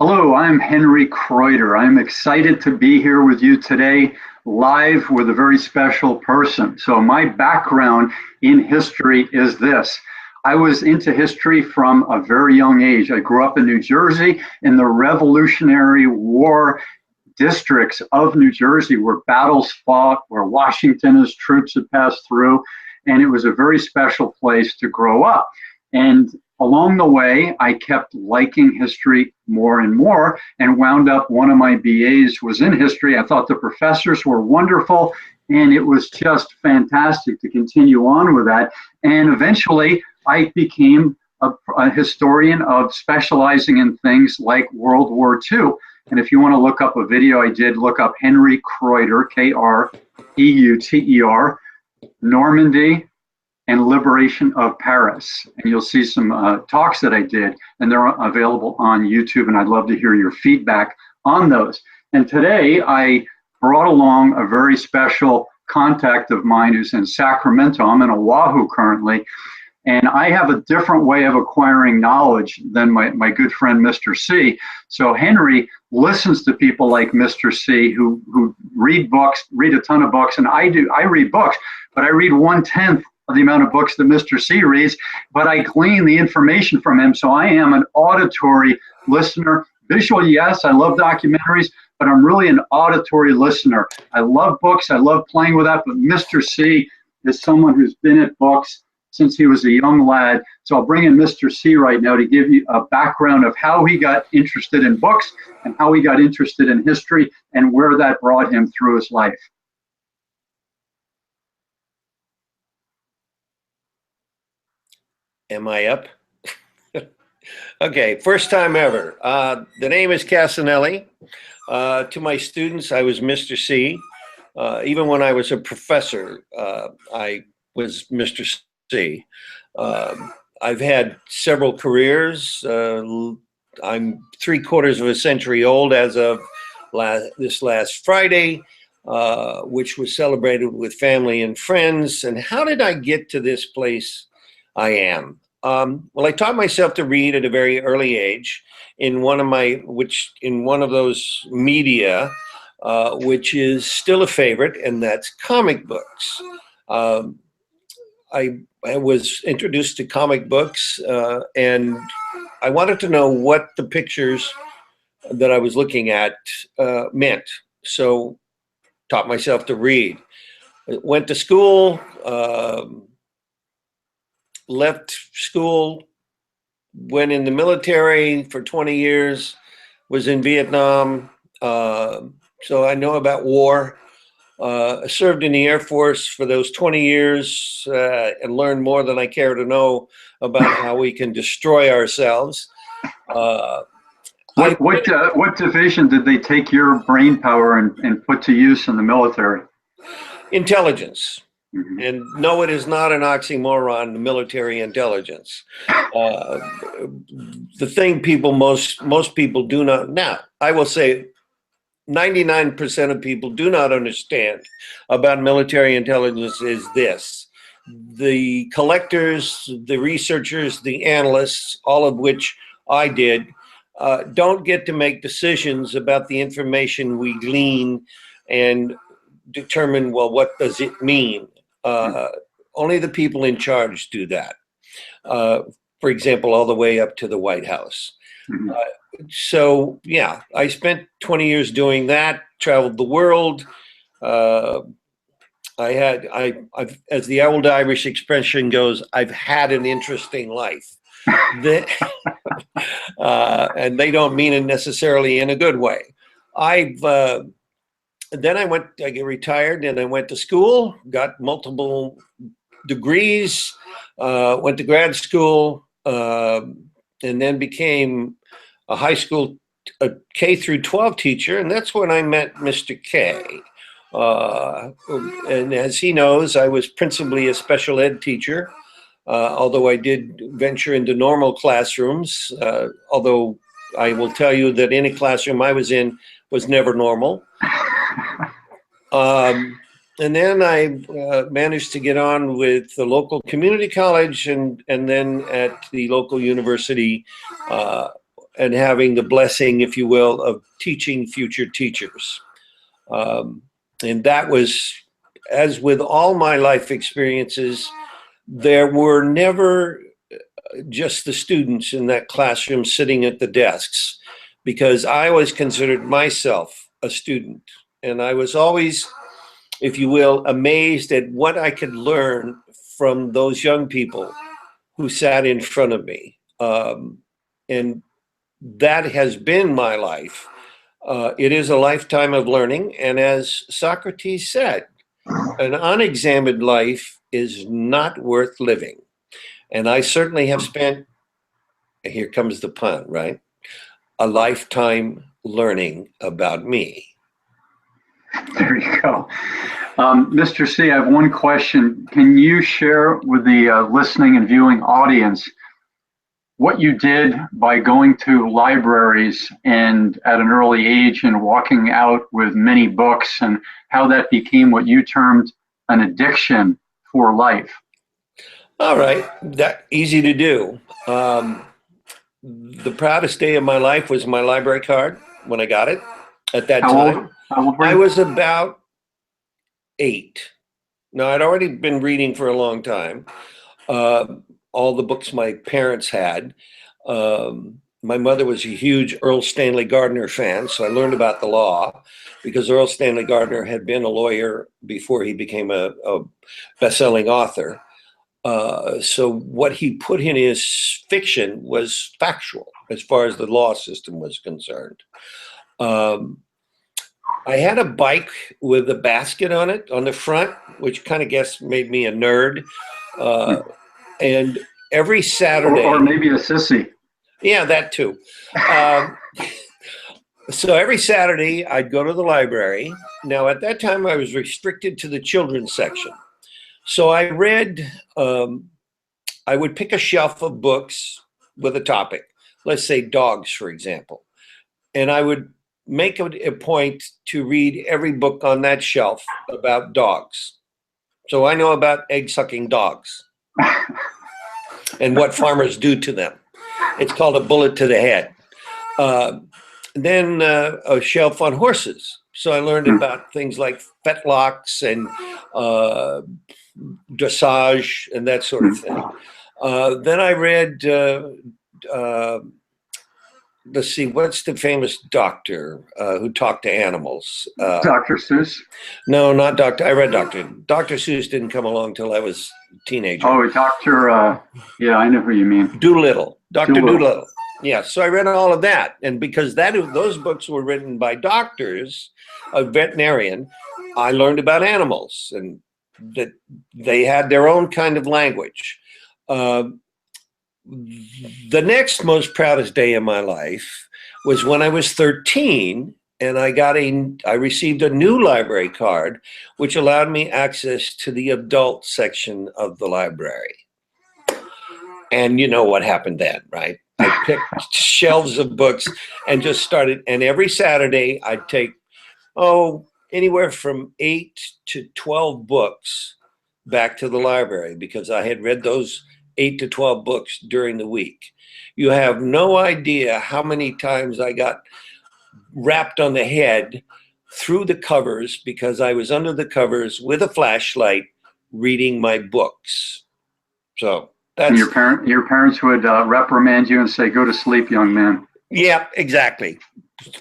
Hello, I'm Henry Kreuter. I'm excited to be here with you today, live with a very special person. So my background in history is this. I was into history from a very young age. I grew up in New Jersey in the Revolutionary War districts of New Jersey where battles fought, where Washington's troops had passed through, and it was a very special place to grow up. And along the way, I kept liking history more and more and wound up one of my BAs was in history. I thought the professors were wonderful, and it was just fantastic to continue on with that. And eventually, I became a historian of specializing in things like World War II. And if you want to look up a video I did, look up Henry Kreuter, Kreuter, Normandy and Liberation of Paris. And you'll see some talks that I did, and they're available on YouTube, and I'd love to hear your feedback on those. And today I brought along a very special contact of mine who's in Sacramento. I'm in Oahu currently, and I have a different way of acquiring knowledge than my good friend Mr. C. So Henry listens to people like Mr. C who read books, read a ton of books, and I read books, but I read 1/10 of the amount of books that Mr. C reads, but I glean the information from him. So I am an auditory listener. Visual, yes, I love documentaries, but I'm really an auditory listener. I love books, I love playing with that, but Mr. C is someone who's been at books since he was a young lad. So I'll bring in Mr. C right now to give you a background of how he got interested in books and how he got interested in history and where that brought him through his life. Am I up? Okay, first time ever. The name is Casanelli. To my students, I was Mr. C. Even when I was a professor, I was Mr. C. I've had several careers. I'm 3/4 of a century old as of this last Friday, which was celebrated with family and friends. And how did I get to this place I am? Well, I taught myself to read at a very early age in one of those media, which is still a favorite, and that's comic books. I was introduced to comic books, and I wanted to know what the pictures that I was looking at meant. So taught myself to read. Went to school, left school, went in the military for 20 years, was in Vietnam, so I know about war. Served in the Air Force for those 20 years and learned more than I care to know about how we can destroy ourselves. What division did they take your brain power and put to use in the military? Intelligence. And no, it is not an oxymoron, the military intelligence. The thing most people do not, now, I will say 99% of people do not understand about military intelligence is this. The collectors, the researchers, the analysts, all of which I did, don't get to make decisions about the information we glean and determine, well, what does it mean? Only the people in charge do that. For example, all the way up to the White House. So yeah, I spent 20 years doing that, traveled the world. I've, as the old Irish expression goes, I've had an interesting life. And they don't mean it necessarily in a good way. Then I get retired and I went to school, got multiple degrees, went to grad school, and then became a high school K through 12 teacher. And that's when I met Mr. K. And as he knows, I was principally a special ed teacher, although I did venture into normal classrooms, although I will tell you that any classroom I was in was never normal. And then I managed to get on with the local community college and then at the local university and having the blessing, if you will, of teaching future teachers. And that was, as with all my life experiences, there were never just the students in that classroom sitting at the desks, because I always considered myself a student. And I was always, if you will, amazed at what I could learn from those young people who sat in front of me. And that has been my life. It is a lifetime of learning. And as Socrates said, an unexamined life is not worth living. And I certainly have spent, here comes the pun, right? A lifetime learning about me. There you go. Mr. C, I have one question. Can you share with the listening and viewing audience what you did by going to libraries and at an early age and walking out with many books, and how that became what you termed an addiction for life? All right, that easy to do. The proudest day of my life was my library card when I got it. At that time, How old were you? I was about 8. Now, I'd already been reading for a long time. All the books my parents had. My mother was a huge Earl Stanley Gardner fan, so I learned about the law, because Earl Stanley Gardner had been a lawyer before he became a best-selling author. So what he put in his fiction was factual as far as the law system was concerned. I had a bike with a basket on it on the front, which kind of made me a nerd. And every Saturday, or maybe a sissy. Yeah, that too. So every Saturday I'd go to the library. Now at that time I was restricted to the children's section. So I read, I would pick a shelf of books with a topic, let's say dogs, for example. And I would make a point to read every book on that shelf about dogs. So I know about egg-sucking dogs and what farmers do to them. It's called a bullet to the head. Then a shelf on horses. So I learned about things like fetlocks and dressage and that sort of thing. Then I read, let's see, what's the famous doctor who talked to animals? Dr. Seuss? No, not Doctor. I read Doctor. Dr. Seuss didn't come along till I was a teenager. Oh, Dr. Yeah, I know who you mean. Doolittle. Dr. Doolittle. Yeah, so I read all of that. And because those books were written by doctors, a veterinarian, I learned about animals and that they had their own kind of language. The next most proudest day of my life was when I was 13 and I received a new library card, which allowed me access to the adult section of the library. And you know what happened then, right? I picked shelves of books and just started. And every Saturday I'd take, anywhere from 8 to 12 books back to the library because I had read those 8 to 12 books during the week. You have no idea how many times I got wrapped on the head through the covers because I was under the covers with a flashlight reading my books. So that's... And your parents would reprimand you and say, "Go to sleep, young man." Yeah, exactly.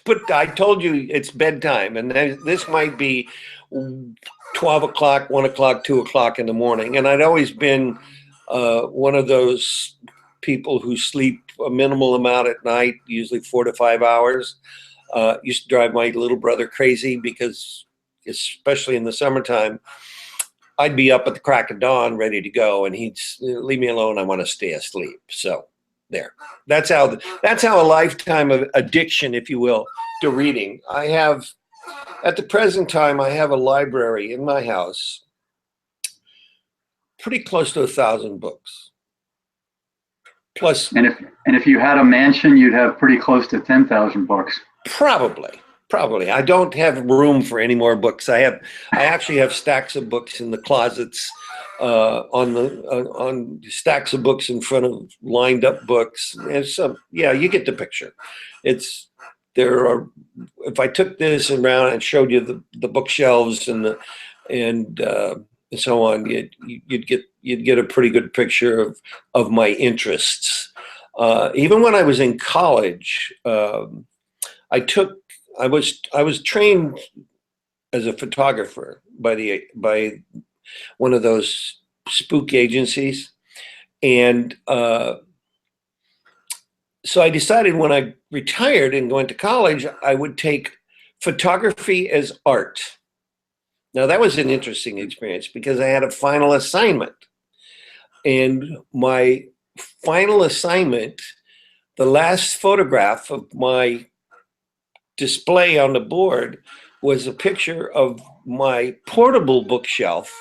But I told you it's bedtime, and this might be 12 o'clock, 1 o'clock, 2 o'clock in the morning. And I'd always been one of those people who sleep a minimal amount at night, usually 4 to 5 hours. Used to drive my little brother crazy because, especially in the summertime, I'd be up at the crack of dawn ready to go, and he'd leave me alone. I want to stay asleep. So there. That's how a lifetime of addiction, if you will, to reading. I have, at the present time, I have a library in my house, pretty close to 1,000 books. Plus, and if you had a mansion, you'd have pretty close to 10,000 books. Probably. Probably. I don't have room for any more books. I actually have stacks of books in the closets, on stacks of books in front of lined up books. And so, yeah, you get the picture. There are, if I took this around and showed you the bookshelves and so on, you'd get a pretty good picture of my interests. Even when I was in college, I was trained as a photographer by one of those spook agencies, and so I decided when I retired and went to college, I would take photography as art. Now that was an interesting experience because I had a final assignment, and my final assignment, the last photograph of my display on the board was a picture of my portable bookshelf,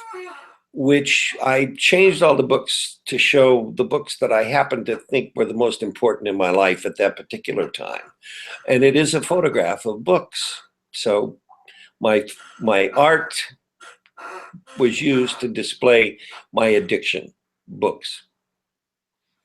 which I changed all the books to show the books that I happened to think were the most important in my life at that particular time. And it is a photograph of books. So my art was used to display my addiction, books.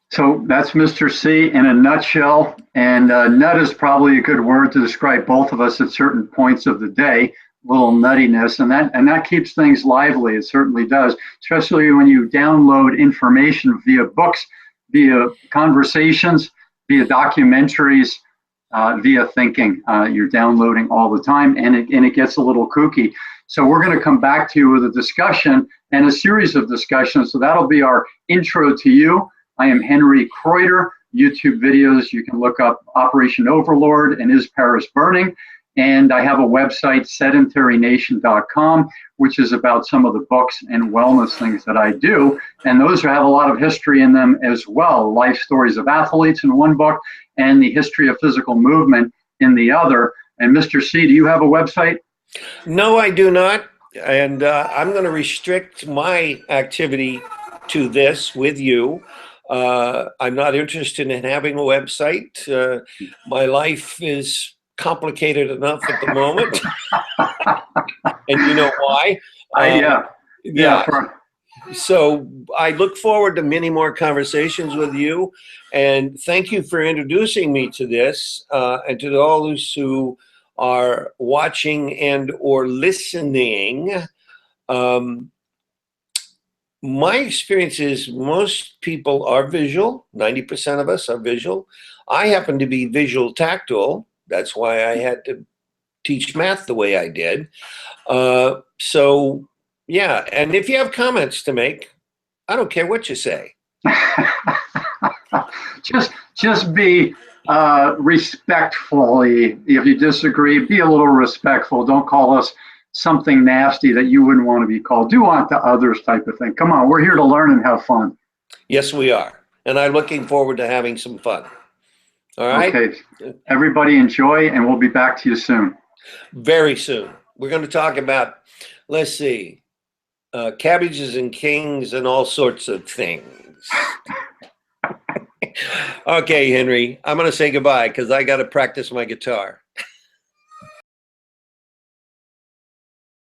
So that's Mr. C in a nutshell. And nut is probably a good word to describe both of us at certain points of the day. Little nuttiness, and that keeps things lively. It certainly does, especially when you download information via books, via conversations, via documentaries, via thinking. You're downloading all the time, and it gets a little kooky. So we're going to come back to you with a discussion and a series of discussions. So that'll be our intro to you. I am Henry Kreuter. YouTube videos, you can look up Operation Overlord and Is Paris Burning? And I have a website, sedentarynation.com, which is about some of the books and wellness things that I do. And those have a lot of history in them as well. Life stories of athletes in one book and the history of physical movement in the other. And Mr. C, do you have a website? No, I do not. And I'm going to restrict my activity to this with you. I'm not interested in having a website. My life is complicated enough at the moment. And you know why? Yeah. So I look forward to many more conversations with you. And thank you for introducing me to this, and to all those who are watching and or listening. My experience is most people are visual. 90% of us are visual. I happen to be visual tactile. That's why I had to teach math the way I did. So, yeah. And if you have comments to make, I don't care what you say. just be respectfully. If you disagree, be a little respectful. Don't call us something nasty that you wouldn't want to be called. Do unto others type of thing. Come on, we're here to learn and have fun. Yes, we are. And I'm looking forward to having some fun. All right. Okay. Everybody enjoy, and we'll be back to you soon. Very soon. We're going to talk about, let's see, cabbages and kings and all sorts of things. Okay, Henry, I'm going to say goodbye because I got to practice my guitar.